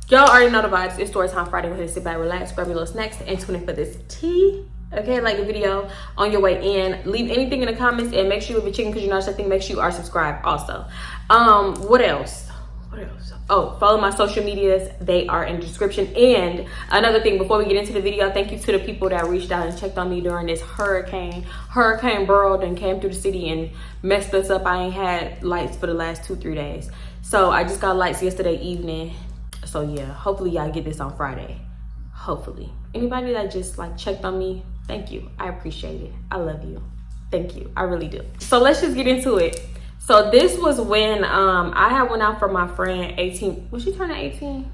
Y'all already know the vibes. It's story time Friday. We're here to sit back, relax, grab your little snacks, and tune in for this tea. Okay, like the video on your way in. Leave anything in the comments and make sure you leave a chicken because you know something. Make sure you are subscribed also. What else? Oh, follow my social medias. They are in the description. And another thing, before we get into the video, thank you to the people that reached out and checked on me during this hurricane. Hurricane Burrow and came through the city and messed us up. I ain't had lights for the last 2-3 days. So I just got lights yesterday evening. So yeah, hopefully y'all get this on Friday. Hopefully. Anybody that just like checked on me, thank you. I appreciate it. I love you. Thank you. I really do. So let's just get into it. So this was when I had went out for my friend 18. Was she turning 18?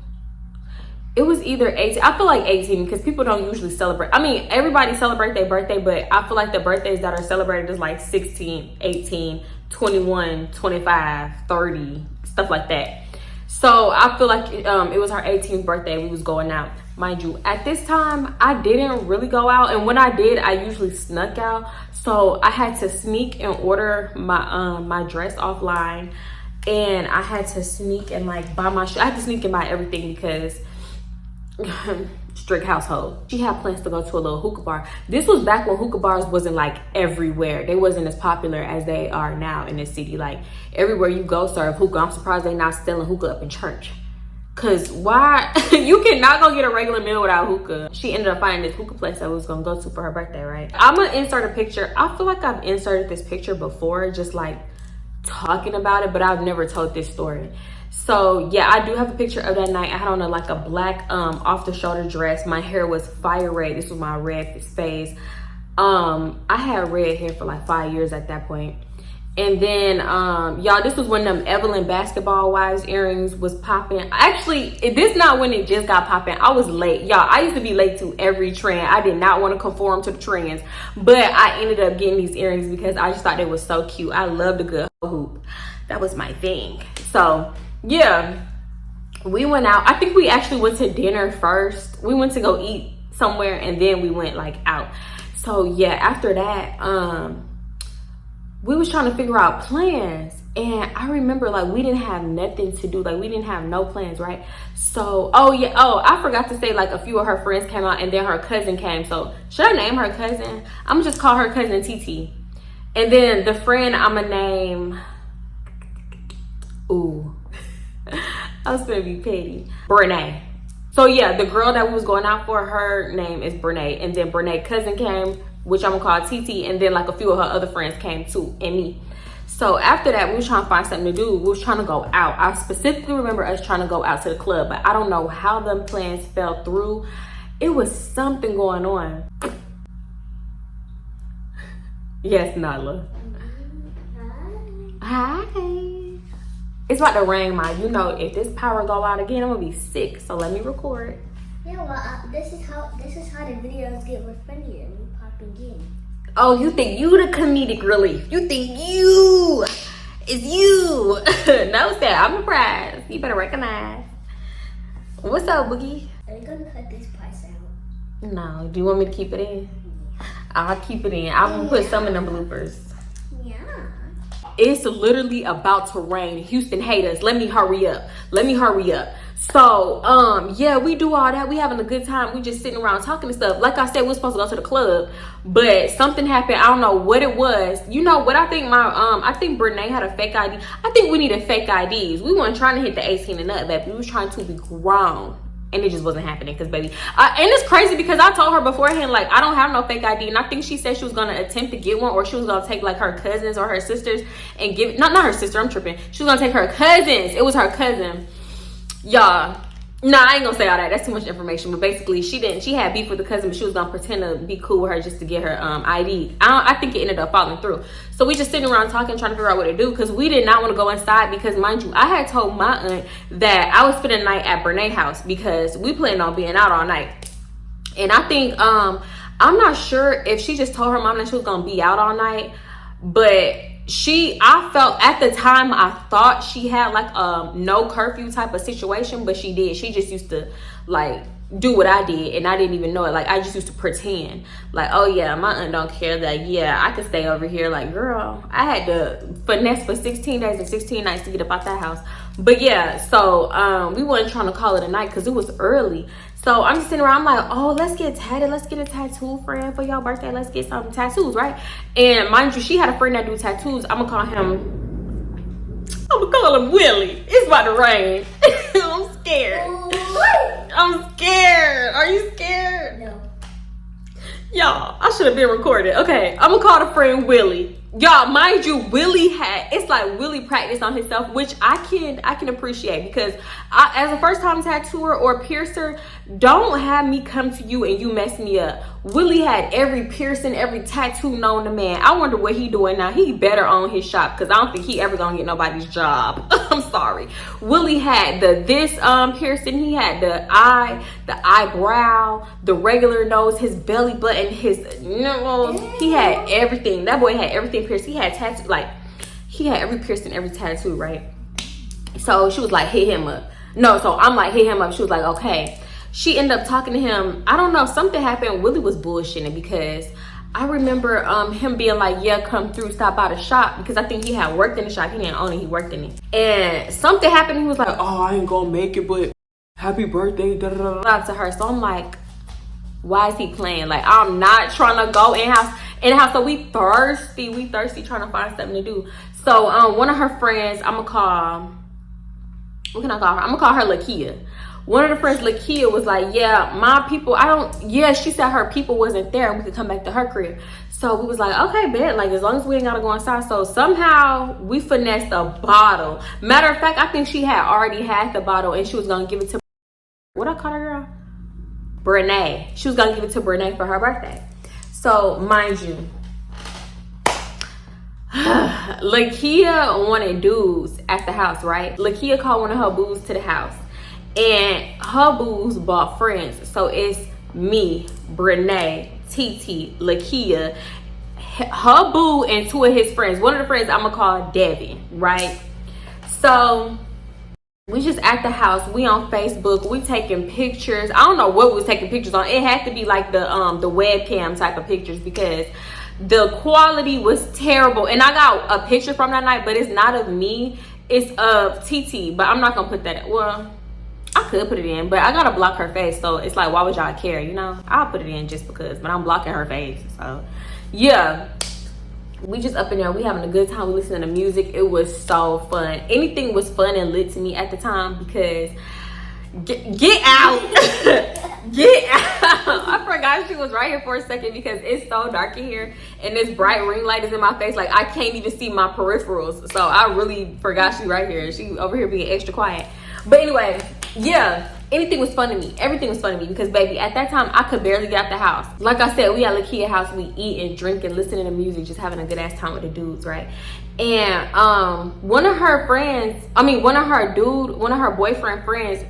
It was either 18. I feel like 18 because people don't usually celebrate. I mean, everybody celebrate their birthday, but I feel like the birthdays that are celebrated is like 16, 18, 21, 25, 30, stuff like that. So I feel like it was her 18th birthday. We was going out. Mind you, at this time, I didn't really go out. And when I did, I usually snuck out. So I had to sneak and order my my dress offline. And I had to sneak and like buy my I had to sneak and buy everything because strict household. She had plans to go to a little hookah bar. This was back when hookah bars wasn't like everywhere. They wasn't as popular as they are now in the city. Like everywhere you go serve hookah. I'm surprised they not selling hookah up in church. Cause why? You cannot go get a regular meal without hookah. She ended up finding this hookah place that we was gonna go to for her birthday, right? I'm gonna insert a picture. I feel like I've inserted this picture before, just like talking about it, but I've never told this story. So yeah, I do have a picture of that night. I had on like a black off the shoulder dress. My hair was fire red. This was my red phase. I had red hair for like 5 years at that point. And then y'all, this was when them Evelyn basketball wives earrings was popping. Actually, this not when it just got popping. I was late, y'all. I used to be late to every trend. I did not want to conform to the trends, but I ended up getting these earrings because I just thought they were so cute. I loved a good hoop. That was my thing. So yeah, we went out. I think we actually went to dinner first. We went to go eat somewhere and then we went like out. So yeah, after that, we was trying to figure out plans. And I remember like we didn't have nothing to do. Like we didn't have no plans, right? So, I forgot to say like a few of her friends came out and then her cousin came. So should I name her cousin? I'm gonna just call her cousin TT. And then the friend I'ma name, ooh, I was gonna be petty. Brene. So yeah, the girl that we was going out for, her name is Brene. And then Brene's cousin came, which I'm gonna call TT. And then like a few of her other friends came too, and me. So after that, we was trying to find something to do. We was trying to go out. I specifically remember us trying to go out to the club, but I don't know how them plans fell through. It was something going on. Yes, Nala. Hi. It's about to rain, Ma. You know, if this power go out again, I'm gonna be sick. So let me record. Yeah, well, this is how the videos get more funnier. We popping in. Oh, you think you the comedic relief? You think you is you? No, sir. I'm surprised. You better recognize. What's up, Boogie? Are you gonna cut this price out? No. Do you want me to keep it in? I'll keep it in. I'm gonna put some in the bloopers. Yeah. It's literally about to rain. Houston haters, let me hurry up. Let me hurry up. So, yeah, we do all that. We having a good time. We just sitting around talking and stuff. Like I said, we're supposed to go to the club, but something happened. I don't know what it was. You know what? I think I think Brene had a fake ID. I think we needed fake IDs. We weren't trying to hit the 18 and up, baby. We was trying to be grown. And it just wasn't happening because, baby. And it's crazy because I told her beforehand, like, I don't have no fake ID. And I think she said she was going to attempt to get one, or she was going to take, like, her cousins or her sisters and give... Not her sister. I'm tripping. She was going to take her cousins. It was her cousin. Y'all. Nah, I ain't going to say all that. That's too much information. But basically, she had beef with the cousin, but she was going to pretend to be cool with her just to get her ID. I think it ended up falling through. So we just sitting around talking, trying to figure out what to do, because we did not want to go inside because, mind you, I had told my aunt that I was spending the night at Brene's house because we planned on being out all night. And I think, I'm not sure if she just told her mom that she was going to be out all night, but I felt at the time, I thought she had like a no curfew type of situation, but she did. She just used to like do what I did, and I didn't even know it. Like, I just used to pretend like, oh yeah, my aunt don't care, like, yeah, I could stay over here. Like, girl, I had to finesse for 16 days and 16 nights to get up out that house. But yeah, so we wasn't trying to call it a night because it was early. So I'm just sitting around, I'm like, oh, let's get tatted, let's get a tattoo, friend, for your birthday, let's get some tattoos, right? And mind you, she had a friend that do tattoos. I'm gonna call him Willie. It's about to rain. I'm scared. I'm scared. Are you scared? No. Y'all, I should have been recorded. Okay, I'm gonna call the friend Willie. Y'all, mind you, it's like Willie practiced on himself, which I can appreciate, because as a first time tattooer or piercer, don't have me come to you and you mess me up. Willie had every piercing, every tattoo known to man. I wonder what he doing now. He better own his shop, because I don't think he ever gonna get nobody's job. I'm sorry. Willie had this piercing. He had the eye, the eyebrow, the regular nose, his belly button, his nose. He had everything. That boy had everything pierced. He had tattoo, like, he had every piercing, every tattoo, right? So she was like, hit him up. No, so I'm like, hit him up. She was like, okay. She ended up talking to him. I don't know, something happened. Willie was bullshitting, because I remember him being like, yeah, come through, stop by the shop, because I think he had worked in the shop. He didn't own it, he worked in it. And something happened. He was like, oh, I ain't gonna make it, but happy birthday, da da da, to her. So I'm like, why is he playing? Like, I'm not trying to go in the house. So we thirsty trying to find something to do. So one of her friends, what can I call her? I'm gonna call her Lakia. One of the friends, Lakia, was like, yeah, my people, she said her people wasn't there and we could come back to her crib. So we was like, okay, bet, like, as long as we ain't gotta go inside. So somehow we finessed a bottle. Matter of fact, I think she had already had the bottle and she was gonna give it to, what I call her, girl? Brene. She was gonna give it to Brene for her birthday. So mind you, Lakia wanted dudes at the house, right? Lakia called one of her boos to the house, and her boos bought friends. So it's me, Brene, Titi, Lakia, her boo, and two of his friends. One of the friends I'm gonna call Devin, right? So we just at the house, we on Facebook, we taking pictures. I don't know what we was taking pictures on. It had to be like the webcam type of pictures, because the quality was terrible. And I got a picture from that night, but it's not of me, it's of TT. But I'm not gonna put that, well, I could put it in, but I gotta block her face. So it's like, why would y'all care, you know? I'll put it in just because, but I'm blocking her face. So yeah, we just up in there, we having a good time, we listening to music. It was so fun. Anything was fun and lit to me at the time, because get out. Get out. I forgot she was right here for a second, because it's so dark in here and this bright ring light is in my face. Like, I can't even see my peripherals. So I really forgot she right here. She over here being extra quiet. But anyway, yeah, anything was fun to me. Everything was fun to me, because baby, at that time I could barely get out the house. Like I said, we at Lakia's house, we eat and drink and listening to music, just having a good ass time with the dudes, right? And one of her boyfriend friends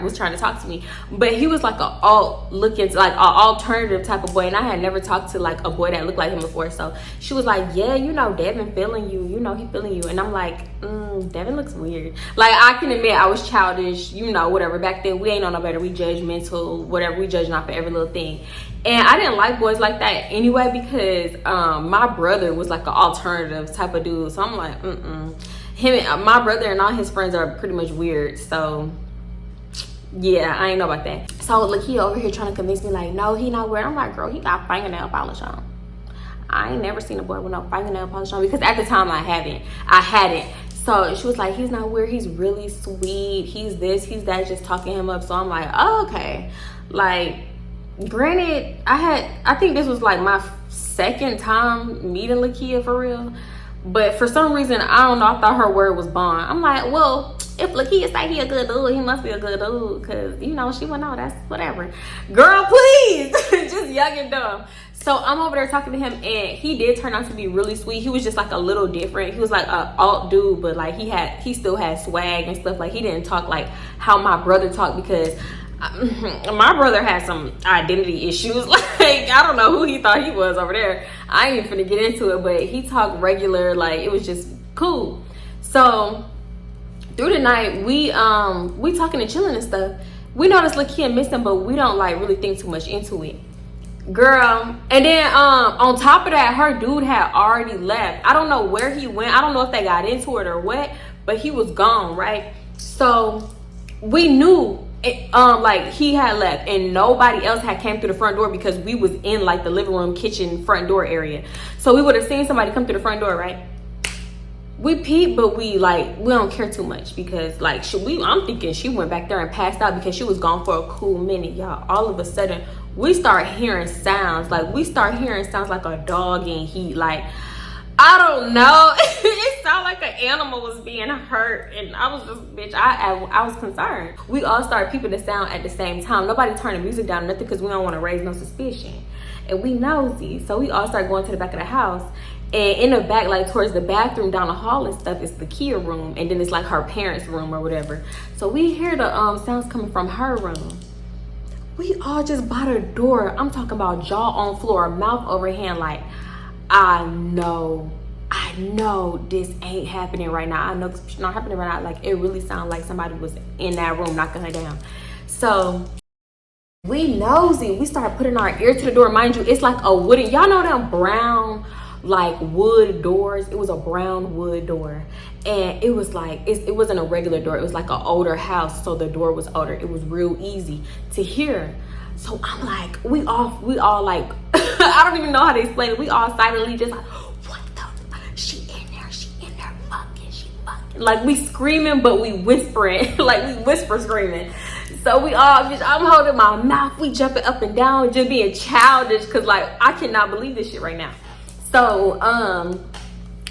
was trying to talk to me, but he was like an alternative type of boy, and I had never talked to like a boy that looked like him before. So she was like, yeah, you know, Devin feeling you, you know, he feeling you. And I'm like, Devin looks weird. Like, I can admit I was childish, you know, whatever. Back then we ain't know no better, we judgmental, whatever, we judging off for every little thing. And I didn't like boys like that anyway, because my brother was like an alternative type of dude. So I'm like, my brother and all his friends are pretty much weird. So yeah, I ain't know about that. So Lakia over here trying to convince me like, no, he not weird. I'm like, girl, he got fingernail polish on. I ain't never seen a boy with no fingernail polish on, because at the time I hadn't. So she was like, he's not weird, he's really sweet, he's this, he's that, just talking him up. So I'm like, oh, okay. Like, granted, I think this was like my second time meeting Lakia for real. But for some reason, I don't know, I thought her word was bond. I'm like, well, if Lakia say he a good dude, he must be a good dude, because, you know, she would know, that's whatever. Girl, please. Just young and dumb. So I'm over there talking to him, and he did turn out to be really sweet. He was just like a little different. He was like a alt dude, but like he still had swag and stuff. Like, he didn't talk like how my brother talked, because my brother had some identity issues. Like, I don't know who he thought he was over there. I ain't even finna get into it, but he talked regular, like, it was just cool. So through the night, we talking and chilling and stuff, We noticed Lakia missing, but we don't like really think too much into it. Girl, and then on top of that, her dude had already left. I don't know where he went. I don't know if they got into it or what, but he was gone, right? So we knew it, like he had left, and nobody else had came through the front door because we was in like the living room, kitchen, front door area. So we would have seen somebody come through the front door, right? We peeped, but we don't care too much because like I'm thinking she went back there and passed out because she was gone for a cool minute, y'all. All of a sudden we start hearing sounds like a dog in heat. Like, I don't know. It sounded like an animal was being hurt, and I was just, bitch, I was concerned. We all started peeping the sound at the same time. Nobody turned the music down, nothing, because we don't want to raise no suspicion. And we nosy, so we all started going to the back of the house. And in the back, like towards the bathroom down the hall and stuff, is the Kia room, and then it's like her parents' room or whatever. So we hear the sounds coming from her room. We all just by the door. I'm talking about jaw on floor, mouth over hand, like, I know this ain't happening right now. I know it's not happening right now. Like, it really sounded like somebody was in that room knocking her down. So we nosy. We started putting our ear to the door. Mind you, it's like a wooden, y'all know them brown like wood doors. It was a brown wood door, and it was like it wasn't a regular door. It was like an older house, so the door was older. It was real easy to hear. So I'm like, we all like I don't even know how to explain it. We all silently just like, what the, she in there fucking, she fucking, like we screaming, but we whispering. Like we whisper screaming. So we all just, I'm holding my mouth, we jumping up and down, just being childish, because like I cannot believe this shit right now. So,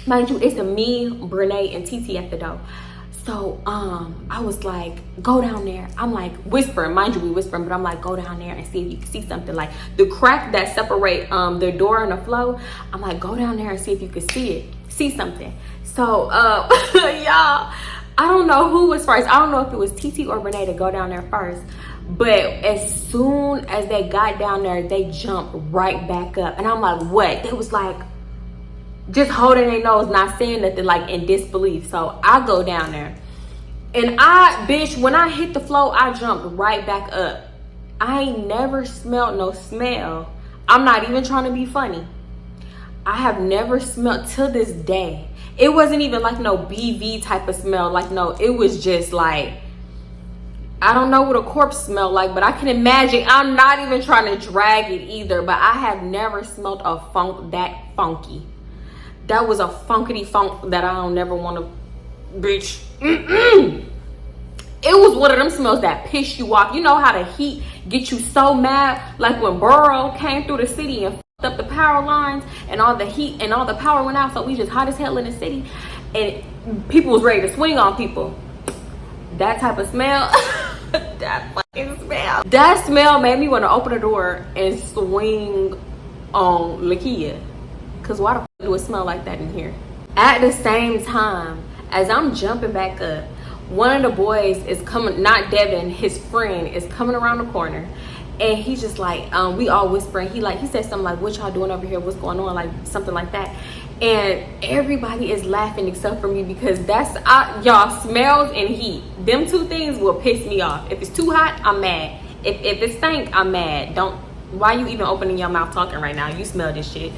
mind you, it's me, Brene, and TT at the door. So, I was like, go down there. I'm like whispering, mind you, we whispering, but I'm like, go down there and see if you can see something. Like the crack that separate the door and the flow. I'm like, go down there and see if you can see something. So, y'all, I don't know who was first. I don't know if it was TT or Brene to go down there first. But as soon as they got down there, they jumped right back up. And I'm like, what? They was like, just holding their nose, not saying nothing, like in disbelief. So I go down there. And when I hit the floor, I jumped right back up. I ain't never smelled no smell. I'm not even trying to be funny. I have never smelled till this day. It wasn't even like no BV type of smell. Like, no, it was just like, I don't know what a corpse smelled like, but I can imagine. I'm not even trying to drag it either, but I have never smelled a funk that funky. That was a funkity funk that I don't never want to, bitch. It was one of them smells that piss you off. You know how the heat gets you so mad? Like when Burrow came through the city and fucked up the power lines, and all the heat and all the power went out, so we just hot as hell in the city, and people was ready to swing on people. That type of smell. That fucking smell. That smell made me want to open the door and swing on Lakia. Cause why the fuck do it smell like that in here? At the same time, as I'm jumping back up, one of the boys is coming, not Devin, his friend is coming around the corner. And he's just like, we all whispering. He said something like, what y'all doing over here? What's going on? Like something like that. And everybody is laughing except for me, because y'all, smells and heat. Them two things will piss me off. If it's too hot, I'm mad. If it stank, I'm mad. Why you even opening your mouth talking right now? You smell this shit.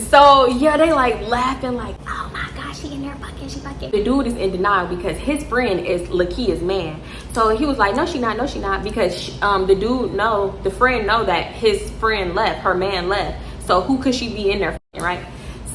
So yeah, they like laughing like, oh my gosh, she in there fucking, she fucking. The dude is in denial because his friend is Lakia's man. So he was like, no she not, because the friend know that his friend left, her man left. So who could she be in there fucking, right?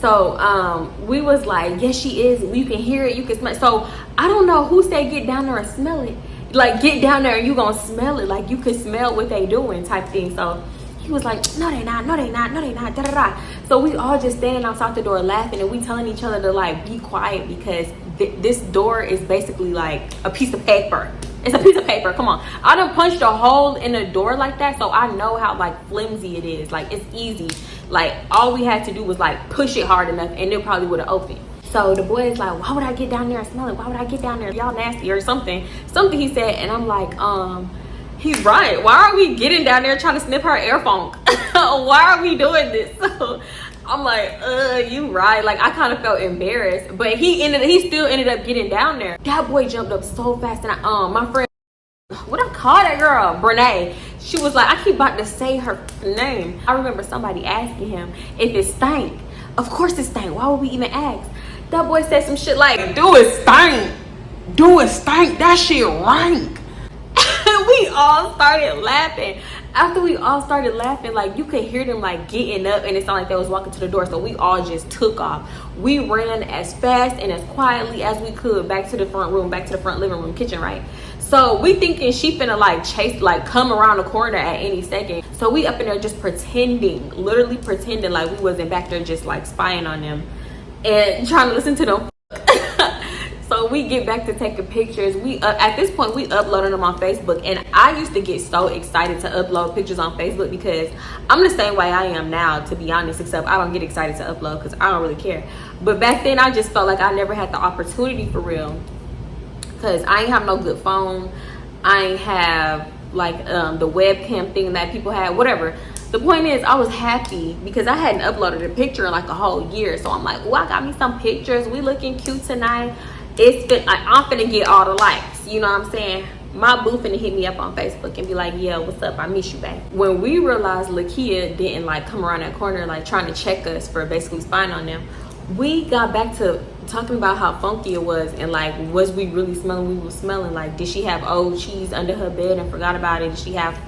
So we was like, yes she is. You can hear it, you can smell it. So I don't know who said get down there and smell it. Like get down there and you gonna smell it. Like you can smell what they doing type thing. So he was like, no they not, da da da. So we all just standing outside the door laughing, and we telling each other to like be quiet, because this door is basically like a piece of paper. It's a piece of paper, come on. I done punched a hole in the door like that, so I know how like flimsy it is. Like it's easy. Like all we had to do was like push it hard enough and it probably would have opened. So the boy is like, why would I get down there and smell it? Why would I get down there? Y'all nasty or something. Something he said, and I'm like, he's right. Why are we getting down there trying to sniff her air funk? Why are we doing this? So I'm like, you right. Like I kind of felt embarrassed, but he still ended up getting down there. That boy jumped up so fast, and my friend, what I call that girl Brene. She was like, I keep about to say her name. I remember somebody asking him if it stank. Of course it stank. Why would we even ask? That boy said some shit like, do it stink. Do it stink. That shit rank. We all started laughing. After we all started laughing, like you could hear them like getting up, and it sounded like they was walking to the door. So we all just took off. We ran as fast and as quietly as we could back to the front room, back to the front living room, kitchen, right? So we thinking she finna like chase, like come around the corner at any second. So we up in there just pretending, literally pretending like we wasn't back there just like spying on them and trying to listen to them. So we get back to taking pictures. At this point we uploaded them on Facebook, and I used to get so excited to upload pictures on Facebook because I'm the same way I am now, to be honest, except I don't get excited to upload because I don't really care. But back then I just felt like I never had the opportunity for real, because I ain't have no good phone. I ain't have like the webcam thing that people had, whatever. The point is, I was happy because I hadn't uploaded a picture in like a whole year. So I'm like, well, I got me some pictures. We looking cute tonight. It's been like, I'm finna get all the likes. You know what I'm saying? My boo finna hit me up on Facebook and be like, yeah, what's up? I miss you, babe. When we realized Lakia didn't like come around that corner like trying to check us for basically spying on them, we got back to talking about how funky it was, and like, was we really smelling? We were smelling like, did she have old cheese under her bed and forgot about it? Did she have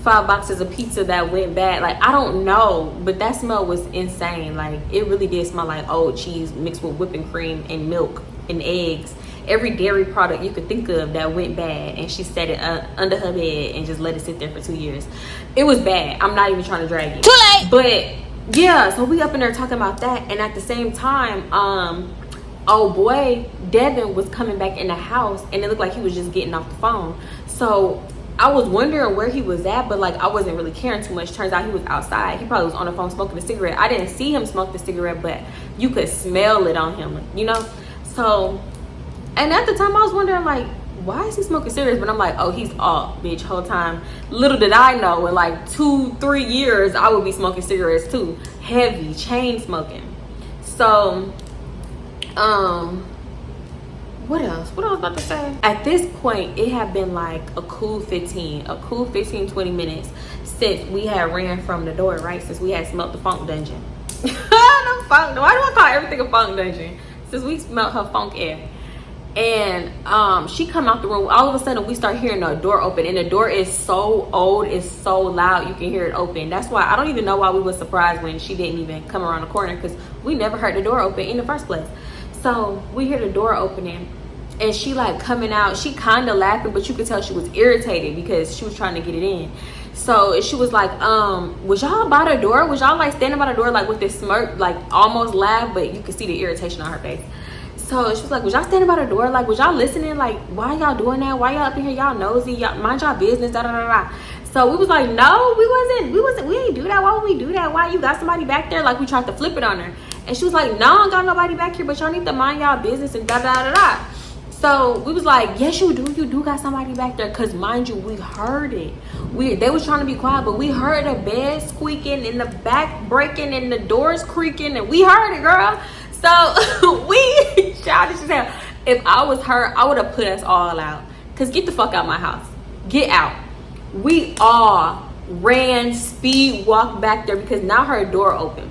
5 boxes of pizza that went bad? Like, I don't know, but that smell was insane. Like, it really did smell like old cheese mixed with whipping cream and milk and eggs, every dairy product you could think of that went bad, and she set it under her bed and just let it sit there for 2 years. It was bad. I'm not even trying to drag you. Too late. But yeah, so we up in there talking about that, and at the same time, oh boy, Devin was coming back in the house, and it looked like he was just getting off the phone. So I was wondering where he was at, but like I wasn't really caring too much. Turns out he was outside. He probably was on the phone smoking a cigarette. I didn't see him smoke the cigarette, but you could smell it on him, you know? So, and at the time I was wondering like, why is he smoking cigarettes? But I'm like, oh, he's off, bitch, whole time. Little did I know, in like 2-3 years I would be smoking cigarettes too. Heavy, chain smoking. So what else I was about to say? At this point it had been like a cool 15-20 minutes since we had ran from the door, right? Since we had smelt the funk dungeon. Why do I call everything a funk dungeon? Since we smelled her funk air. And she come out the room, all of a sudden we start hearing the door open, and the door is so old, it's so loud, you can hear it open. That's why I don't even know why we were surprised when she didn't even come around the corner, because we never heard the door open in the first place. So we hear the door opening, and she like coming out, she kind of laughing, but you could tell she was irritated because she was trying to get it in. So she was like, was y'all by the door? Was y'all like standing by the door like with this smirk, like almost laugh, but you could see the irritation on her face. So she was like, was y'all standing by the door? Like, was y'all listening? Like, why y'all doing that? Why y'all up in here? Y'all nosy? Y'all mind y'all business, da da da da. So we was like, no, we ain't do that. Why would we do that? Why you got somebody back there? Like, we tried to flip it on her. And she was like, no, I don't got nobody back here, but y'all need to mind y'all business and da da da da. So we was like, yes, you do got somebody back there. Cause mind you, we heard it. They was trying to be quiet, but we heard the bed squeaking and the back breaking and the doors creaking, and we heard it, girl. So we childish as hell. If I was her, I would have put us all out. Cause get the fuck out my house. Get out. We all ran, speed walked back there because now her door open.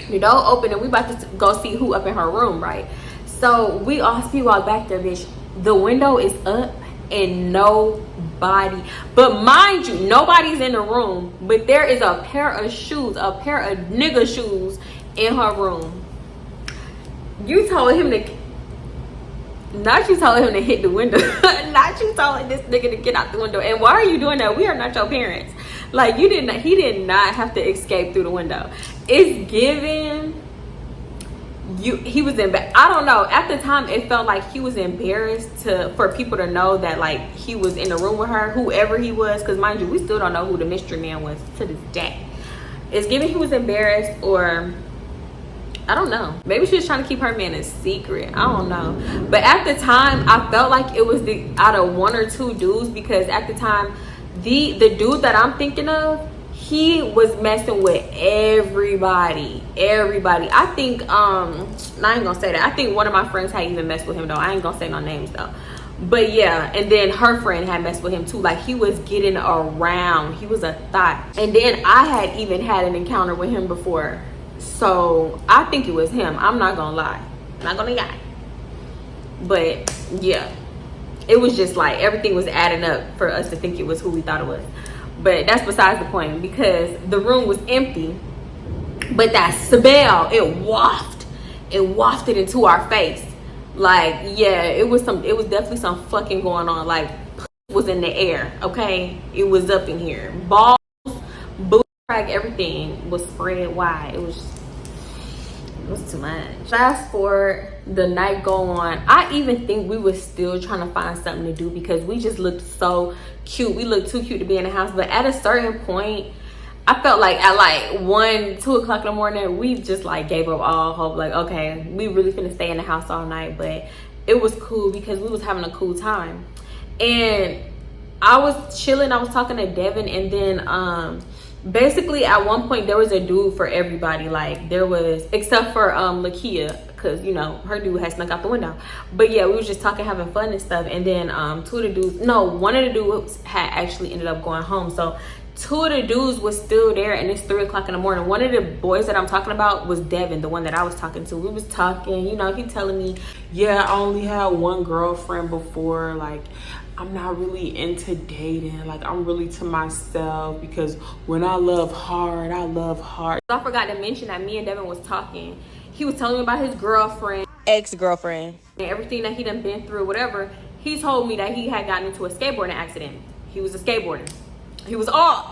The door open and we about to go see who up in her room, right? So we all speed walk back there, bitch. The window is up and nobody. But mind you, nobody's in the room. But there is a pair of shoes, a pair of nigga shoes in her room. You told him to, not you told him to hit the window. Not you told this nigga to get out the window. And why are you doing that? We are not your parents. Like, he did not have to escape through the window. It's given, he was I don't know. At the time, it felt like he was embarrassed for people to know that, like, he was in the room with her, whoever he was. Because, mind you, we still don't know who the mystery man was to this day. It's given he was embarrassed, or I don't know. Maybe she was trying to keep her man a secret. I don't know. But at the time, I felt like it was out of 1 or 2 dudes, because at the time, the dude that I'm thinking of, he was messing with everybody. I think I ain't gonna say that. I think one of my friends had even messed with him though. I ain't gonna say no names though. But yeah, and then her friend had messed with him too. Like, he was getting around. He was a thought. And then I had even had an encounter with him before. So I think it was him. I'm not gonna lie. Not gonna lie. But yeah, it was just like everything was adding up for us to think it was who we thought it was. But that's besides the point, because the room was empty. But that smell, it wafted into our face. Like, yeah, it was definitely some fucking going on. Like, was in the air, okay? It was up in here. Balls, booty crack, everything was spread wide. It was too much. Fast forward, the night go on. I even think we were still trying to find something to do because we just looked so cute. We looked too cute to be in the house. But at a certain point, I felt like at like 1, 2 o'clock in the morning, we just like gave up all hope. Like, okay, we really finna stay in the house all night. But it was cool because we was having a cool time. And I was chilling. I was talking to Devin, and then basically at one point there was a dude for everybody. Like, there was, except for Lakia, because you know her dude had snuck out the window. But yeah, we was just talking, having fun and stuff. And then one of the dudes had actually ended up going home. So 2 of the dudes was still there, and it's 3 o'clock in the morning. One of the boys that I'm talking about was Devin, the one that I was talking to. We was talking, you know, he telling me, yeah, I only had one girlfriend before. Like, I'm not really into dating. Like, I'm really to myself, because when I love hard, I love hard. I forgot to mention that me and Devin was talking. He was telling me about his girlfriend, ex-girlfriend, and everything that he done been through, whatever. He told me that he had gotten into a skateboarding accident. He was a skateboarder. He was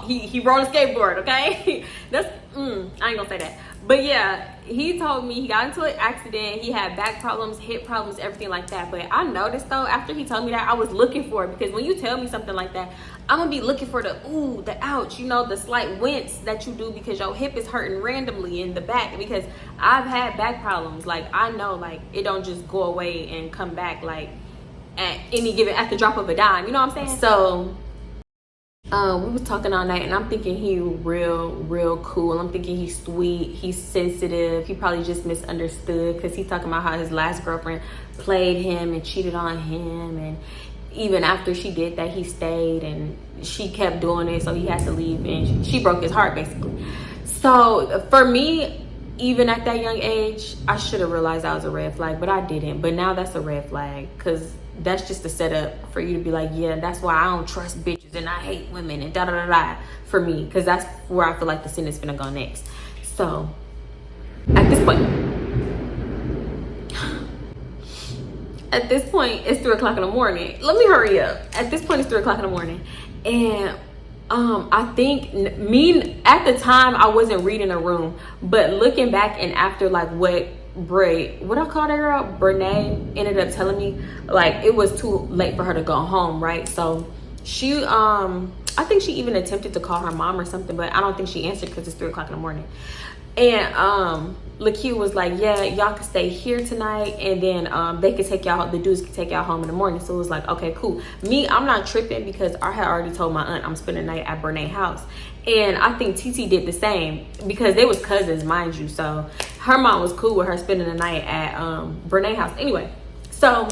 he rode a skateboard, okay? That's I ain't gonna say that. But yeah, he told me he got into an accident, he had back problems, hip problems, everything like that. But I noticed though, after he told me that, I was looking for it, because when you tell me something like that, I'm gonna be looking for the ooh, the ouch, you know, the slight wince that you do because your hip is hurting randomly in the back. Because I've had back problems. Like, I know, like, it don't just go away and come back like at the drop of a dime, you know what I'm saying? So we was talking all night, and I'm thinking he real cool. I'm thinking he's sweet, he's sensitive. He probably just misunderstood, because he's talking about how his last girlfriend played him and cheated on him, and even after she did that, he stayed, and she kept doing it, so he had to leave, and she broke his heart basically. So for me, even at that young age, I should have realized that was a red flag, but I didn't. But now that's a red flag, because that's just a setup for you to be like, yeah, that's why I don't trust bitches and I hate women and da-da-da-da, for me, because that's where I feel like the sin is gonna go next. So at this point, it's 3 o'clock in the morning. Let me hurry up. At this point, it's 3 o'clock in the morning. And I think at the time, I wasn't reading a room, but looking back and after, like, what I called her girl, Brene, ended up telling me, like, it was too late for her to go home, right? So she I think she even attempted to call her mom or something, but I don't think she answered because it's 3 o'clock in the morning. And LaQ was like, yeah, y'all can stay here tonight, and then they could take y'all, the dudes could take y'all home in the morning. So it was like, okay, cool. Me, I'm not tripping, because I had already told my aunt I'm spending the night at Brene's house. And I think TT did the same, because they was cousins, mind you. So her mom was cool with her spending the night at Brene's house. Anyway, so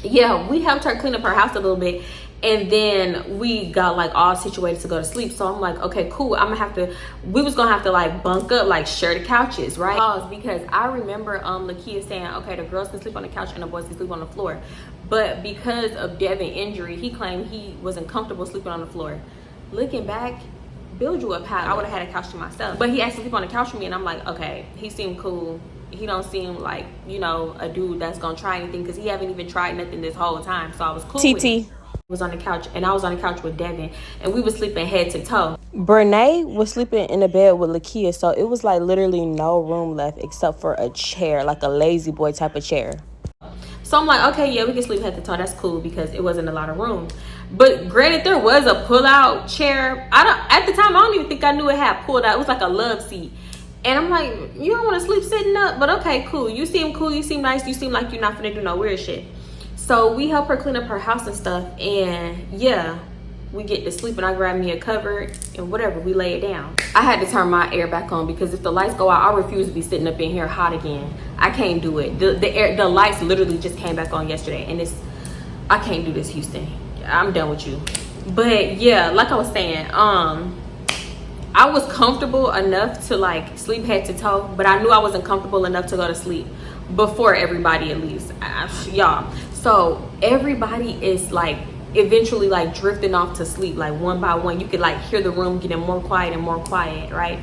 yeah, we helped her clean up her house a little bit, and then we got like all situated to go to sleep. So I'm like, okay, cool. We was gonna have to like bunk up, like share the couches, right? Because I remember Lakia saying, okay, the girls can sleep on the couch and the boys can sleep on the floor. But because of Devin's injury, he claimed he wasn't comfortable sleeping on the floor. Looking back, build you a pad. I would have had a couch to myself. But he asked to sleep on the couch with me, and I'm like, okay, he seemed cool. He don't seem like, you know, a dude that's gonna try anything, because he haven't even tried nothing this whole time. So I was cool with him. Was on the couch, and I was on the couch with Devin, and we was sleeping head to toe. Brene was sleeping in the bed with Lakia, so it was like literally no room left except for a chair, like a lazy boy type of chair. So I'm like, okay, yeah, we can sleep head to toe. That's cool, because it wasn't a lot of room. But granted, there was a pull-out chair. At the time, I don't even think I knew it had pulled out. It was like a love seat. And I'm like, you don't want to sleep sitting up? But okay, cool. You seem cool. You seem nice. You seem like you're not gonna do no weird shit. So we help her clean up her house and stuff, and yeah, we get to sleep, and I grab me a cover and whatever, we lay it down. I had to turn my air back on, because if the lights go out, I refuse to be sitting up in here hot again. I can't do it. The lights literally just came back on yesterday, and it's I can't do this, Houston. I'm done with you. But yeah, like I was saying, I was comfortable enough to like sleep head to toe, but I knew I wasn't comfortable enough to go to sleep before everybody, at least. Y'all, so everybody is like eventually like drifting off to sleep, like one by one. You could like hear the room getting more quiet and more quiet, right?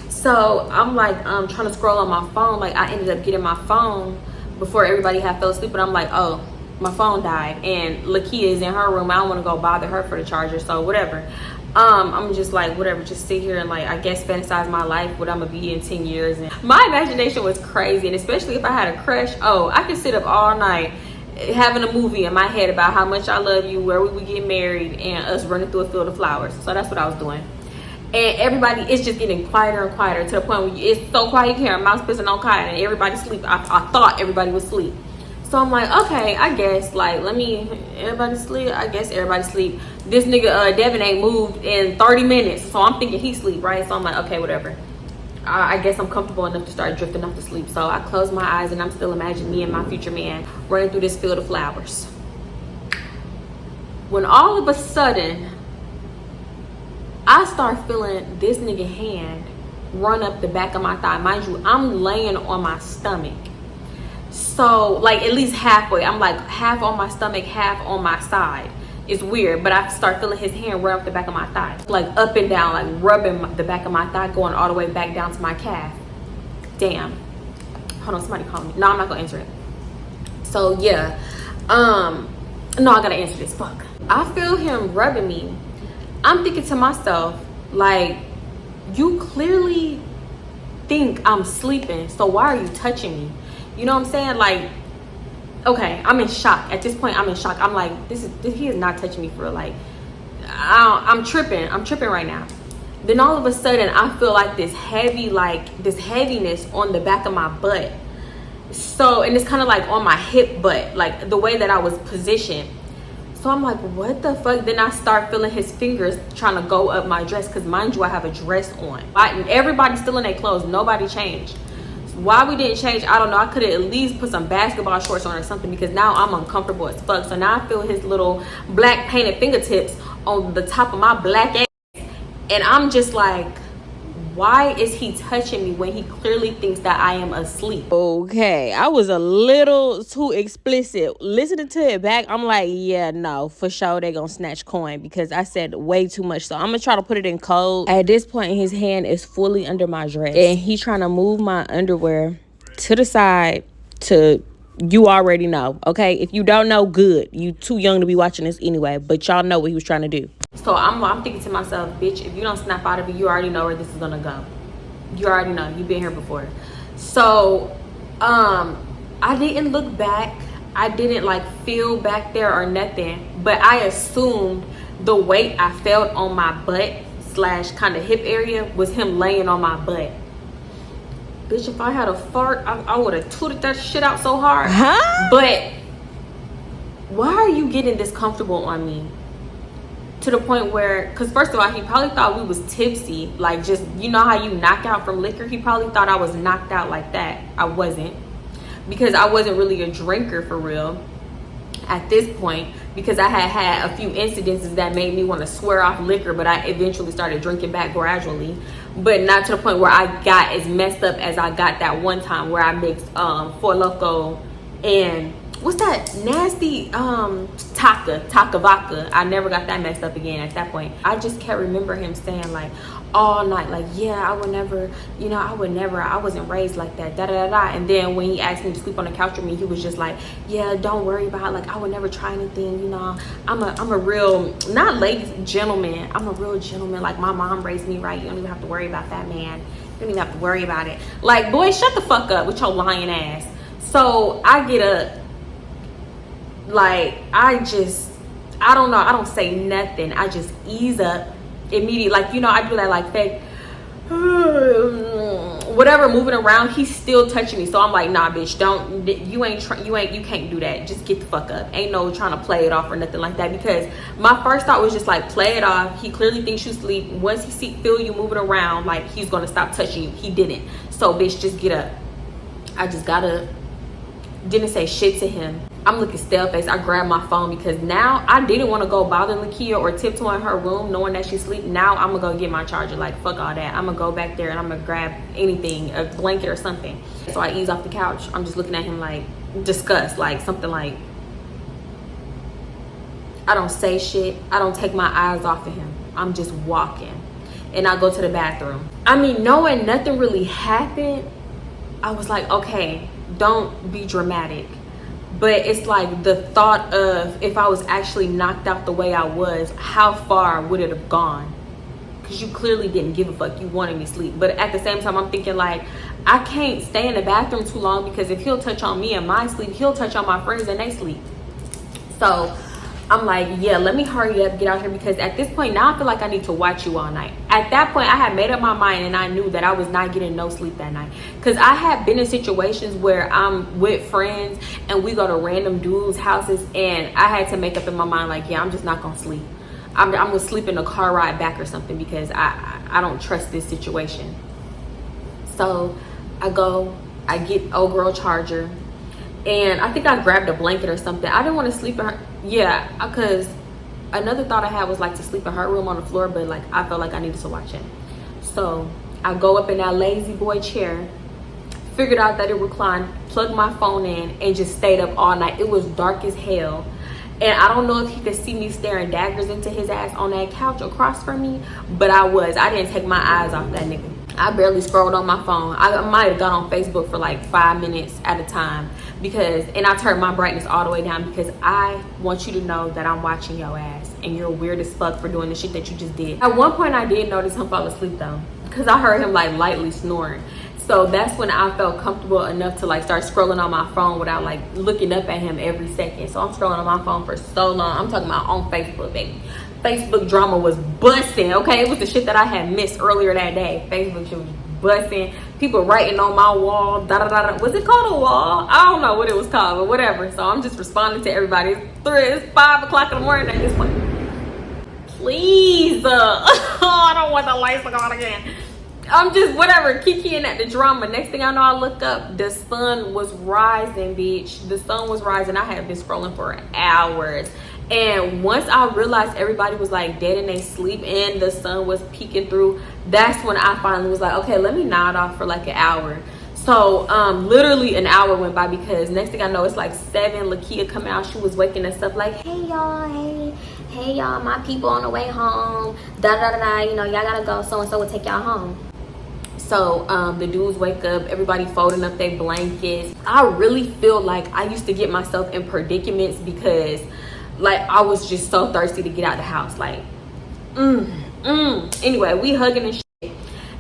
So I'm like trying to scroll on my phone. Like I ended up getting my phone before everybody had fell asleep, but I'm like, oh, my phone died and Lakia is in her room. I don't want to go bother her for the charger, so whatever. I'm just like, whatever, just sit here and like, I guess fantasize my life, what I'm gonna be in 10 years. And my imagination was crazy, and especially if I had a crush, oh, I could sit up all night having a movie in my head about how much I love you, where we would get married, and us running through a field of flowers. So that's what I was doing. And everybody, it's just getting quieter and quieter to the point where it's so quiet you hear a mouse pissing on quiet and everybody sleep. I thought everybody was asleep. So I'm like, okay, I guess, like, everybody sleep? I guess everybody sleep. This nigga, Devin, ain't moved in 30 minutes. So I'm thinking he sleep, right? So I'm like, okay, whatever. I guess I'm comfortable enough to start drifting off to sleep. So I close my eyes and I'm still imagining me and my future man running through this field of flowers. When all of a sudden, I start feeling this nigga hand run up the back of my thigh. Mind you, I'm laying on my stomach. So like at least halfway, I'm like half on my stomach, half on my side. It's weird, but I start feeling his hand run up the back of my thigh, like up and down, like rubbing the back of my thigh, going all the way back down to my calf. Damn. Hold on, somebody calling me. No, I'm not gonna answer it. So yeah, no, I gotta answer this. Fuck. I feel him rubbing me. I'm thinking to myself, like, you clearly think I'm sleeping, so why are you touching me? You know what I'm saying? Like, okay, I'm in shock. At this point, I'm in shock. I'm like, he is not touching me for real. Like, I'm tripping right now. Then all of a sudden, I feel like this heaviness on the back of my butt. So, and it's kind of like on my hip butt, like the way that I was positioned. So I'm like, what the fuck? Then I start feeling his fingers trying to go up my dress, because mind you, I have a dress on. Everybody's still in their clothes. Nobody changed. Why we didn't change, I don't know. I could have at least put some basketball shorts on or something, because now I'm uncomfortable as fuck. So now I feel his little black painted fingertips on the top of my black ass, and I'm just like, why is he touching me when he clearly thinks that I am asleep? Okay, I was a little too explicit. Listening to it back, I'm like, yeah, no, for sure they gonna snatch coin, because I said way too much. So I'm gonna try to put it in code. At this point, his hand is fully under my dress, and he trying to move my underwear to the side to, you already know, okay? If you don't know, good. You too young to be watching this anyway, but y'all know what he was trying to do. So I'm thinking to myself, bitch, if you don't snap out of it, you already know where this is gonna go. You already know. You've been here before. So I didn't look back. I didn't like feel back there or nothing, but I assumed the weight I felt on my butt / kind of hip area was him laying on my butt. Bitch, if I had a fart, I would have tooted that shit out so hard. Huh? But why are you getting this comfortable on me? To the point where, because first of all, he probably thought we was tipsy. Like, just, you know how you knock out from liquor? He probably thought I was knocked out like that. I wasn't. Because I wasn't really a drinker for real at this point. Because I had a few incidences that made me want to swear off liquor. But I eventually started drinking back gradually. But not to the point where I got as messed up as I got that one time where I mixed Four Loko and what's that nasty Taka vodka. I never got that messed up again at that point. I just can't remember him saying like all night, like, yeah, I would never, I wasn't raised like that, da da da da. And then when he asked me to sleep on the couch with me, he was just like, yeah, don't worry about it. Like, I would never try anything, you know. I'm a real, not ladies, gentleman. I'm a real gentleman. Like, my mom raised me right. You don't even have to worry about that, man. You don't even have to worry about it. Like, boy, shut the fuck up with your lying ass. So I get up. Like, I don't know, I don't say nothing. I just ease up immediately. Like, you know, I do that like fake whatever, moving around. He's still touching me. So I'm like, nah, bitch, you can't do that. Just get the fuck up. Ain't no trying to play it off or nothing like that. Because my first thought was just like, play it off. He clearly thinks you sleep. Once he feel you moving around, like, he's gonna stop touching you. He didn't. So bitch, just get up. I just got up. Didn't say shit to him. I'm looking stale faced. I grabbed my phone because now I didn't want to go bother Lakia or tiptoe in her room knowing that she's asleep. Now I'm gonna go get my charger. Like, fuck all that. I'm gonna go back there and I'm gonna grab anything, a blanket or something. So I ease off the couch. I'm just looking at him like disgust, like something like, I don't say shit. I don't take my eyes off of him. I'm just walking. And I go to the bathroom. I mean, knowing nothing really happened, I was like, okay, don't be dramatic. But it's like the thought of if I was actually knocked out the way I was, how far would it have gone? Because you clearly didn't give a fuck. You wanted me to sleep. But at the same time, I'm thinking like, I can't stay in the bathroom too long because if he'll touch on me in my sleep, he'll touch on my friends and they sleep. So I'm like, yeah, let me hurry up, get out here, because at this point now I feel like I need to watch you all night. At that point I had made up my mind and I knew that I was not getting no sleep that night, because I had been in situations where I'm with friends and we go to random dudes' houses and I had to make up in my mind like, yeah, I'm just not gonna sleep. I'm gonna sleep in the car ride back or something because I don't trust this situation. So I go, I get old girl charger, and I think I grabbed a blanket or something. I didn't want to sleep in her. Yeah, because another thought I had was like to sleep in her room on the floor, but like I felt like I needed to watch it. So I go up in that lazy boy chair, figured out that it reclined, plugged my phone in, and just stayed up all night. It was dark as hell. And I don't know if he could see me staring daggers into his ass on that couch across from me, but I didn't take my eyes off that nigga. I barely scrolled on my phone. I might have gone on Facebook for like 5 minutes at a time and I turned my brightness all the way down because I want you to know that I'm watching your ass and you're weird as fuck for doing the shit that you just did. At one point I did notice him fall asleep though, because I heard him like lightly snoring. So that's when I felt comfortable enough to like start scrolling on my phone without like looking up at him every second. So I'm scrolling on my phone for so long. I'm talking about on Facebook, baby. Facebook drama was busting, okay? It was the shit that I had missed earlier that day. Facebook shit was busting. People writing on my wall, da da da da. Was it called a wall? I don't know what it was called, but whatever. So I'm just responding to everybody. It's 5 o'clock in the morning at this point. Please, I don't want the lights to go on again. I'm just whatever, kikiing at the drama. Next thing I know, I look up, the sun was rising, bitch. The sun was rising. I had been scrolling for hours. And once I realized everybody was like dead in their sleep and the sun was peeking through, that's when I finally was like, okay, let me nod off for like an hour. So literally an hour went by, because next thing I know, it's like 7. Lakia coming out, she was waking us up like, hey y'all, hey y'all, my people on the way home, da da da da, you know, y'all gotta go, so and so will take y'all home. So the dudes wake up, everybody folding up their blankets. I really feel like I used to get myself in predicaments because like I was just so thirsty to get out the house. Like, Anyway, we hugging and shit,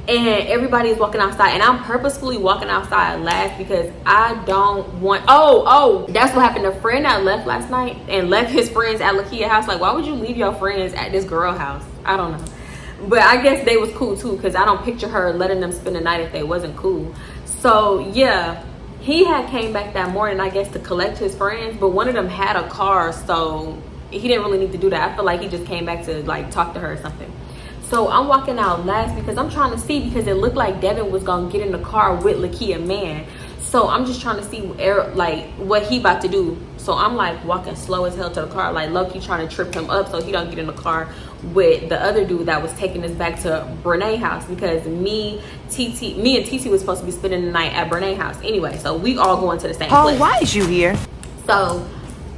and everybody is walking outside, and I'm purposefully walking outside last because I don't want. Oh, that's what happened. A friend that left last night and left his friends at Lakia's house. Like, why would you leave your friends at this girl house? I don't know. But I guess they was cool too, because I don't picture her letting them spend the night if they wasn't cool. So yeah, he had came back that morning, I guess, to collect his friends, but one of them had a car, so he didn't really need to do that. I feel like he just came back to like talk to her or something. So I'm walking out last because I'm trying to see, because it looked like Devin was gonna get in the car with Lakia man. So I'm just trying to see like what he about to do. So I'm like walking slow as hell to the car, like low-key trying to trip him up so he don't get in the car with the other dude that was taking us back to Brene's house, because me and TT was supposed to be spending the night at Brene's house anyway. So we all going to the same place. Why is you here? So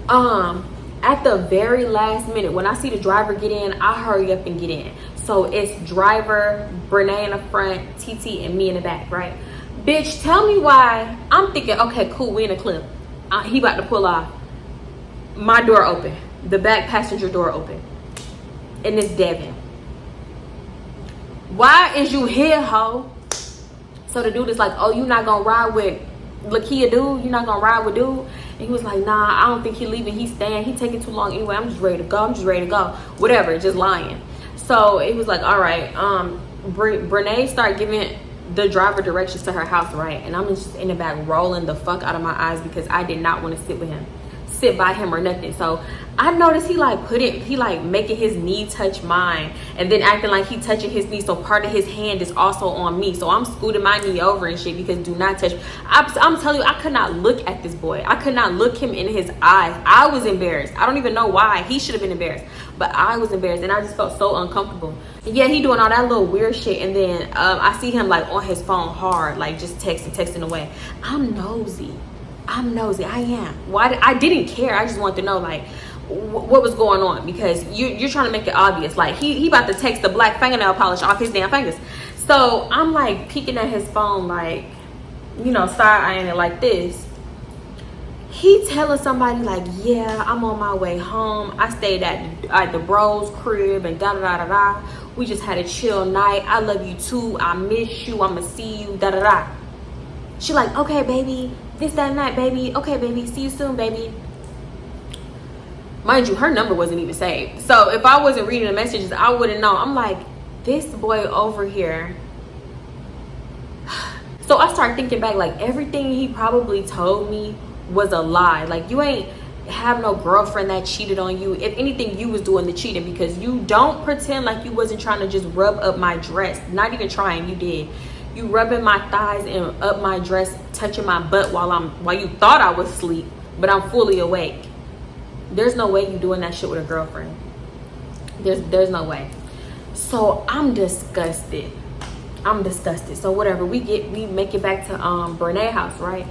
at the very last minute, when I see the driver get in, I hurry up and get in. So it's driver, Brene in the front, TT, and me in the back, right? Bitch, tell me why. I'm thinking, okay, cool, we in a clip. He about to pull off. My door open. The back passenger door open. And it's Devin. Why is you here, ho? So the dude is like, oh, you not gonna ride with Lakia dude? You not gonna ride with dude? And he was like, nah, I don't think he leaving. He's staying. He taking too long anyway. I'm just ready to go. Whatever, just lying. So it was like, all right. Brene started giving the driver directions to her house, right? And I'm just in the back rolling the fuck out of my eyes because I did not want to sit with him. sit by him or nothing. So I noticed he like making his knee touch mine, and then acting like he touching his knee, so part of his hand is also on me. So I'm scooting my knee over and shit, because do not touch. I'm telling you, I could not look at this boy. I could not look him in his eyes. I was embarrassed. I don't even know why. He should have been embarrassed, but I was embarrassed, and I just felt so uncomfortable. Yeah, he doing all that little weird shit, and then I see him like on his phone hard, like just texting away. I'm nosy. I am. Why? I didn't care. I just wanted to know like what was going on, because you're trying to make it obvious. Like he about to text the black fingernail polish off his damn fingers. So I'm like peeking at his phone, like, you know, side eyeing it like this. He telling somebody like, yeah, I'm on my way home. I stayed at the bro's crib and da da da da da. We just had a chill night. I love you too. I miss you. I'ma see you. Da da da. She like, okay, baby. This, that, and that, baby. Okay, baby. See you soon, baby. Mind you, her number wasn't even saved. So if I wasn't reading the messages, I wouldn't know. I'm like, this boy over here. So I start thinking back, like everything he probably told me was a lie. Like, you ain't have no girlfriend that cheated on you. If anything, you was doing the cheating, because you don't pretend like you wasn't trying to just rub up my dress. Not even trying, you did. You rubbing my thighs and up my dress, touching my butt while you thought I was asleep, but I'm fully awake. There's no way you doing that shit with a girlfriend. There's no way. So I'm disgusted. So whatever, we make it back to Brene's house, right?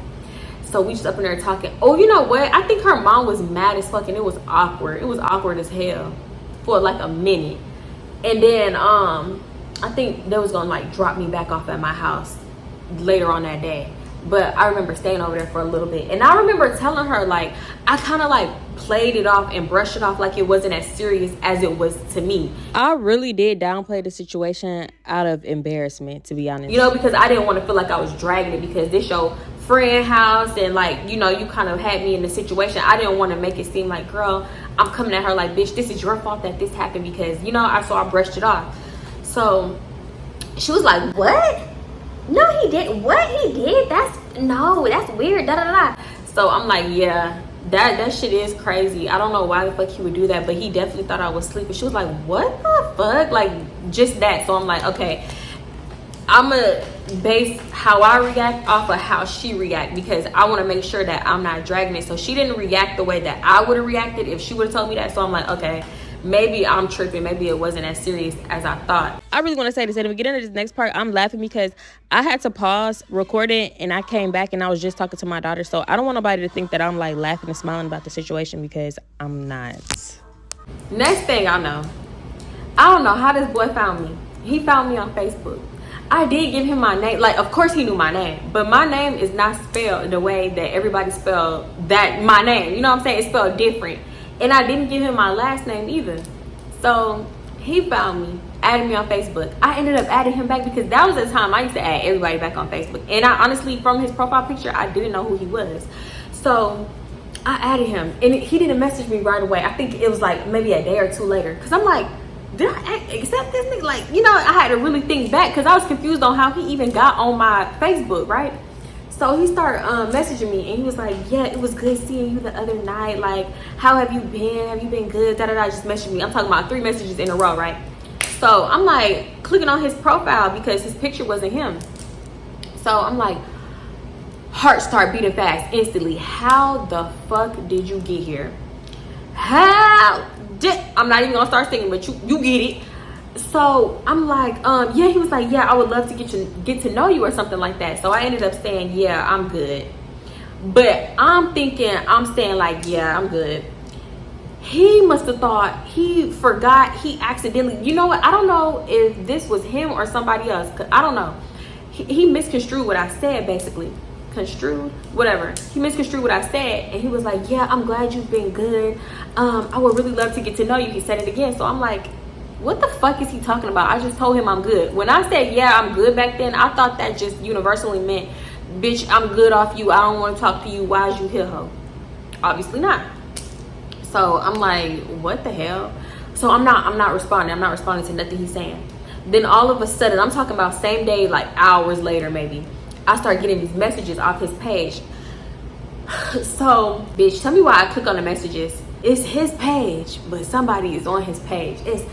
So we just up in there talking. Oh, you know what? I think her mom was mad as fuck, and it was awkward. It was awkward as hell for like a minute. And then I think they was gonna like drop me back off at my house later on that day. But I remember staying over there for a little bit. And I remember telling her, like, I kind of like played it off and brushed it off like it wasn't as serious as it was to me. I really did downplay the situation out of embarrassment, to be honest. You know, because I didn't want to feel like I was dragging it, because this your friend house, and like, you know, you kind of had me in the situation. I didn't want to make it seem like, girl, I'm coming at her like, bitch, this is your fault that this happened, because, you know, so I brushed it off. So she was like, what? No, he didn't. What he did? That's weird. Da da da. So I'm like, yeah, that shit is crazy. I don't know why the fuck he would do that, but he definitely thought I was sleeping. She was like, what the fuck? Like, just that. So I'm like, okay, I'm gonna base how I react off of how she react, because I want to make sure that I'm not dragging it. So she didn't react the way that I would have reacted if she would have told me that. So I'm like, okay, maybe I'm tripping. Maybe it wasn't as serious as I thought. I really want to say this, and if we get into this next part, I'm laughing because I had to pause recording, and I came back and I was just talking to my daughter. So I don't want nobody to think that I'm like laughing and smiling about the situation, because I'm not. Next thing I don't know how this boy found me. He found me on Facebook. I did give him my name. Like, of course he knew my name, but my name is not spelled the way that everybody spelled that my name. You know what I'm saying? It's spelled different. And I didn't give him my last name either. So he found me, added me on Facebook. I ended up adding him back, because that was the time I used to add everybody back on Facebook. And I honestly, from his profile picture, I didn't know who he was. So I added him, and he didn't message me right away. I think it was like maybe a day or two later, because I'm like, did I accept this nigga? Like, you know, I had to really think back, because I was confused on how he even got on my Facebook, right? So he started messaging me, and he was like, yeah, it was good seeing you the other night. Like, how have you been? Have you been good? Da da da. Just messaged me. I'm talking about 3 messages in a row, right? So I'm like clicking on his profile, because his picture wasn't him. So I'm like, heart start beating fast instantly. How the fuck did you get here? I'm not even gonna start singing, but you get it. So I'm like, yeah, he was like, yeah, I would love to get to know you or something like that. So I ended up saying, yeah, I'm good. But I'm saying like, yeah, I'm good. He must have thought, he forgot, he accidentally, you know what? I don't know if this was him or somebody else. I don't know. He misconstrued what I said, basically. Whatever. He misconstrued what I said, and he was like, yeah, I'm glad you've been good. I would really love to get to know you. He said it again. So I'm like, what the fuck is he talking about? I just told him I'm good. When I said, yeah, I'm good back then, I thought that just universally meant, bitch, I'm good off you. I don't want to talk to you. Why is you here, ho? Obviously not. So I'm like, what the hell? So I'm not responding. I'm not responding to nothing he's saying. Then all of a sudden, I'm talking about same day, like hours later maybe, I start getting these messages off his page. So, bitch, tell me why I click on the messages. It's his page, but somebody is on his page. It's,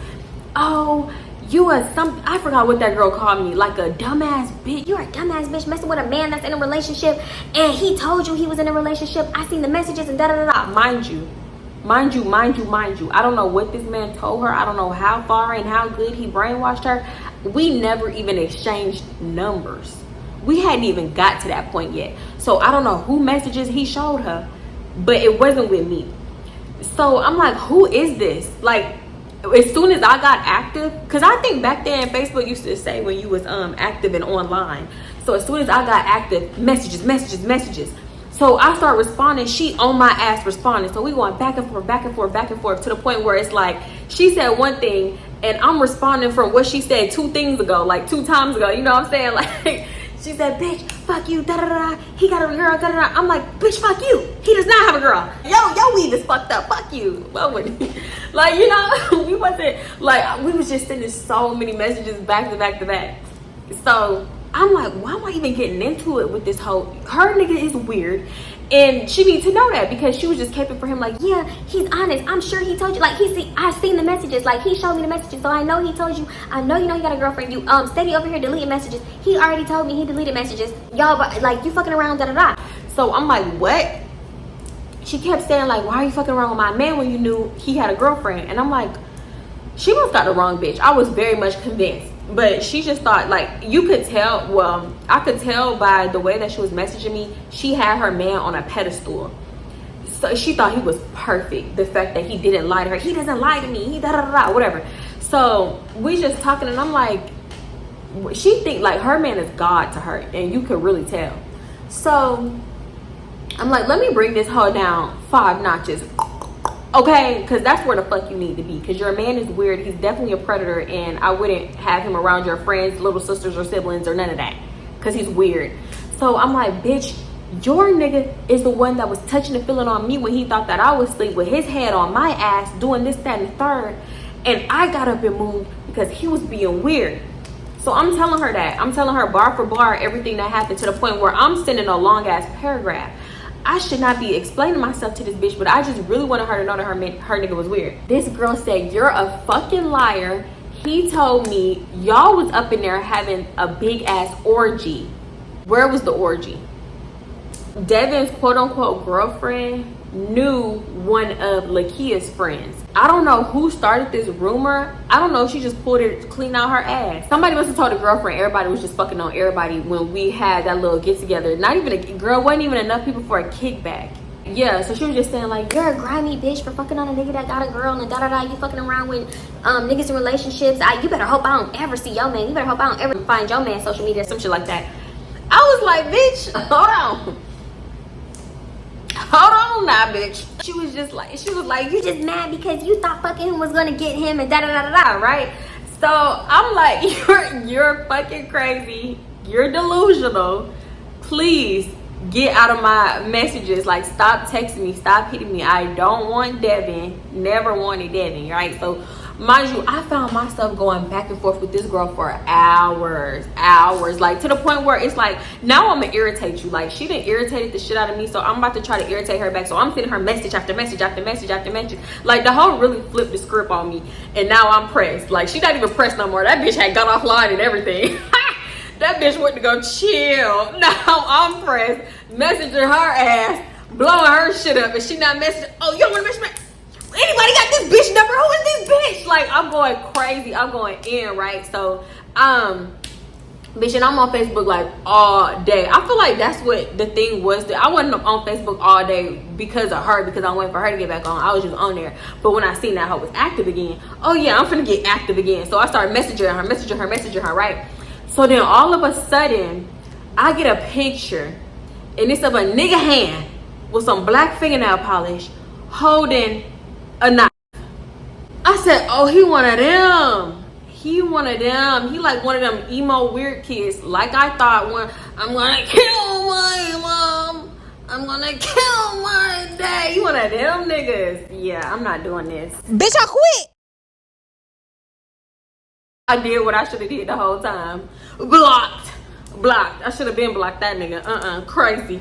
oh, you are some, I forgot what that girl called me, like a dumbass bitch. You're a dumbass bitch messing with a man that's in a relationship, and he told you he was in a relationship. I seen the messages and da-da-da-da. Mind you. I don't know what this man told her. I don't know how far and how good he brainwashed her. We never even exchanged numbers. We hadn't even got to that point yet. So I don't know who messages he showed her, but it wasn't with me. So I'm like, who is this? Like, as soon as I got active, because I think back then Facebook used to say when you was active and online. So as soon as I got active, messages. So I start responding, she on my ass responding. So we going back and forth to the point where it's like, she said one thing and I'm responding from what she said 2 things ago, like 2 times ago. You know what I'm saying? Like, she said, bitch, fuck you, da-da-da-da. He got a girl, da-da-da. I'm like, bitch, fuck you. He does not have a girl. Yo weave is fucked up. Fuck you. Well, like, you know, we wasn't, like, we was just sending so many messages back to back. So I'm like, why am I even getting into it with this whole, her nigga is weird. And she needs to know that because she was just caping for him like, yeah, he's honest. I'm sure he told you. Like, I've seen the messages. Like, he showed me the messages. So I know he told you. I know you know he got a girlfriend. You steady over here deleting messages. He already told me he deleted messages. Y'all, like, you fucking around, da-da-da. So I'm like, what? She kept saying, like, why are you fucking around with my man when you knew he had a girlfriend? And I'm like, she must got the wrong bitch. I was very much convinced. But she just thought, like, you could tell, well, I could tell by the way that she was messaging me, she had her man on a pedestal. So she thought he was perfect. The fact that he didn't lie to her. He doesn't lie to me. He da-da-da-da, whatever. So we just talking and I'm like, she think like her man is God to her. And you could really tell. So I'm like, let me bring this hoe down 5 notches. Okay, because that's where the fuck you need to be. Because your man is weird. He's definitely a predator. And I wouldn't have him around your friends, little sisters or siblings or none of that. Because he's weird. So I'm like, bitch, your nigga is the one that was touching and feeling on me when he thought that I was asleep with his head on my ass doing this, that, and the third. And I got up and moved because he was being weird. So I'm telling her that. I'm telling her bar for bar everything that happened to the point where I'm sending a long ass paragraph. I should not be explaining myself to this bitch, but I just really wanted her to know that her nigga was weird. This girl said, you're a fucking liar. He told me y'all was up in there having a big ass orgy. Where was the orgy? Devin's quote unquote girlfriend knew one of Lakia's friends. I don't know who started this rumor. I don't know if she just pulled it clean out her ass. Somebody must have told the girlfriend everybody was just fucking on everybody when we had that little get together. Not even a girl, wasn't even enough people for a kickback. Yeah, so she was just saying like, you're a grimy bitch for fucking on a nigga that got a girl and da-da-da. You fucking around with niggas in relationships. You better hope I don't ever see your man. You better hope I don't ever find your man on social media, some shit like that. I was like, bitch, hold on now, bitch. She was like, you just mad because you thought fucking him was gonna get him and da-da-da-da-da, right? So I'm like, you're fucking crazy. You're delusional. Please get out of my messages. Like, stop texting me. Stop hitting me. I don't want Devin. Never wanted Devin, right? So mind you, I found myself going back and forth with this girl for hours, like to the point where it's like, now I'm gonna irritate you. Like, she done irritated the shit out of me, so I'm about to try to irritate her back. So I'm sending her message after message after message after message. Like, the hoe really flipped the script on me, and now I'm pressed. Like, she not even pressed no more. That bitch had got offline and everything. That bitch went to go chill. Now I'm pressed, messaging her ass, blowing her shit up, and she not messaging. Oh, you don't want to message me? Anybody got this bitch number? Who is this bitch? Like, I'm going crazy. I'm going in, right? So, bitch, and I'm on Facebook like all day. I feel like that's what the thing was. I wasn't on Facebook all day because of her, because I waiting for her to get back on. I was just on there. But when I seen that hoe was active again, oh yeah, I'm finna get active again. So I started messaging her, right? So then all of a sudden, I get a picture, and it's of a nigga hand with some black fingernail polish holding a knife. I said, oh, he one of them. He like one of them emo weird kids. Like I thought, when I'm gonna kill my mom, I'm gonna kill my dad. He one of them niggas. Yeah, I'm not doing this. Bitch, I quit. I did what I should have did the whole time. Blocked. Blocked. I should have been blocked that nigga. Crazy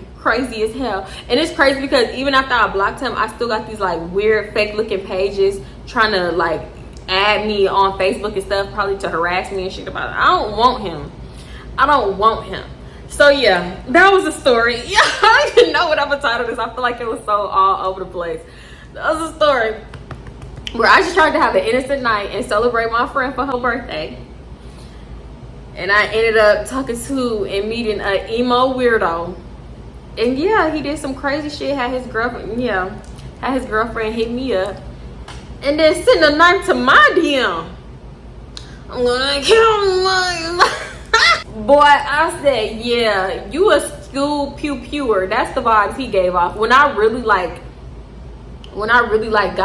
as hell. And it's crazy because even after I blocked him, I still got these like weird fake looking pages trying to like add me on Facebook and stuff, probably to harass me and shit about it. I don't want him. So yeah, that was a story. Yeah, I don't even know what I'm gonna title this. I feel like it was so all over the place. That was a story where I just tried to have an innocent night and celebrate my friend for her birthday. And I ended up talking to and meeting an emo weirdo. And yeah, he did some crazy shit, had his girlfriend hit me up. And then send a knife to my DM. I'm gonna kill my boy. I said, yeah, you a school pew-pewer. That's the vibes he gave off. When I really got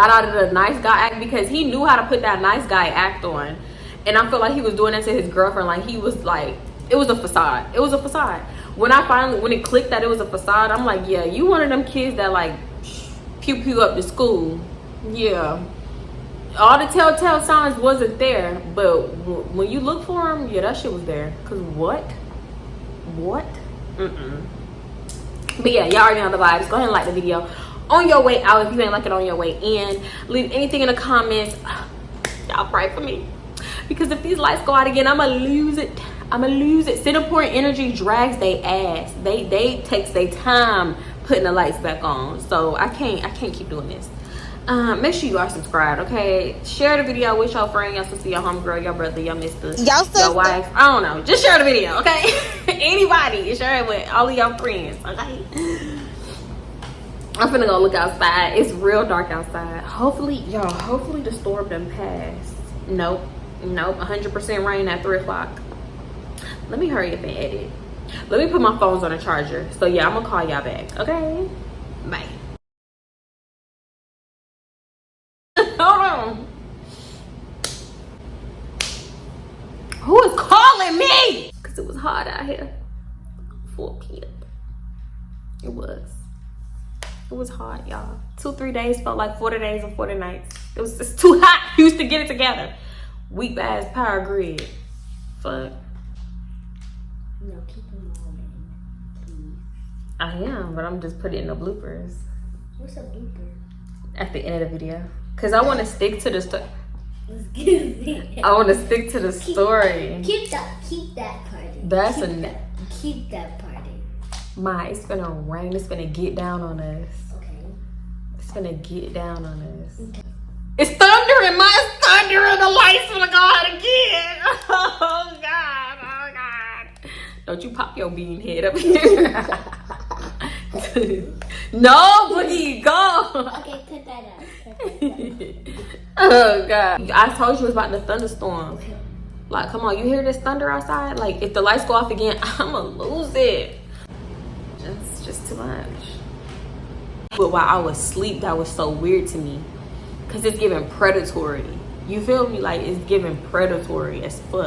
out of the nice guy act, because he knew how to put that nice guy act on. And I feel like he was doing that to his girlfriend. Like he was like, it was a facade. It was a facade. When it clicked that it was a facade, I'm like, yeah, you one of them kids that like pew-pew up to school. Yeah. All the telltale signs wasn't there, but when you look for them, yeah, that shit was there. Cause what? But yeah, y'all already know the vibes. Go ahead and like the video on your way out if you ain't like it on your way in. Leave anything in the comments. Y'all pray for me, because if these lights go out again, I'ma lose it. Singaporean energy drags they ass. They takes their time putting the lights back on. So I can't keep doing this. Make sure you are subscribed, okay? Share the video with your friend, your sister, your homegirl, your brother, your mister, your wife. I don't know. Just share the video, okay? Anybody. Share it with all of your friends, okay? I'm finna go look outside. It's real dark outside. Hopefully the storm done passed. Nope. 100% rain at 3 o'clock. Let me hurry up and edit. Let me put my phones on a charger. So yeah, I'm gonna call y'all back, okay? Bye. Hold on. Who is calling me? Because it was hot out here. 4 p.m. It was hot, y'all. 2-3 days felt like 40 days and 40 nights. It was just too hot. Used to get it together. Weak ass power grid. Fuck. No, keep them all in, please. I am, but I'm just putting in the bloopers. What's a blooper? At the end of the video. Because I want to stick to the story. Excuse me. I want to stick to the story. Keep that party. Keep that party. It's gonna rain. It's gonna get down on us. Okay. It's gonna get down on us. Okay. It's thundering. It's thundering. The lights gonna go out again. Oh God. Don't you pop your bean head up here. No, Boogie, go. Okay, cut that out. Oh God. I told you it was about the thunderstorm. Okay. Like, come on, you hear this thunder outside? Like, if the lights go off again, I'ma lose it. It's just too much. But while I was asleep, that was so weird to me. Because it's giving predatory. You feel me? Like, it's giving predatory as fuck.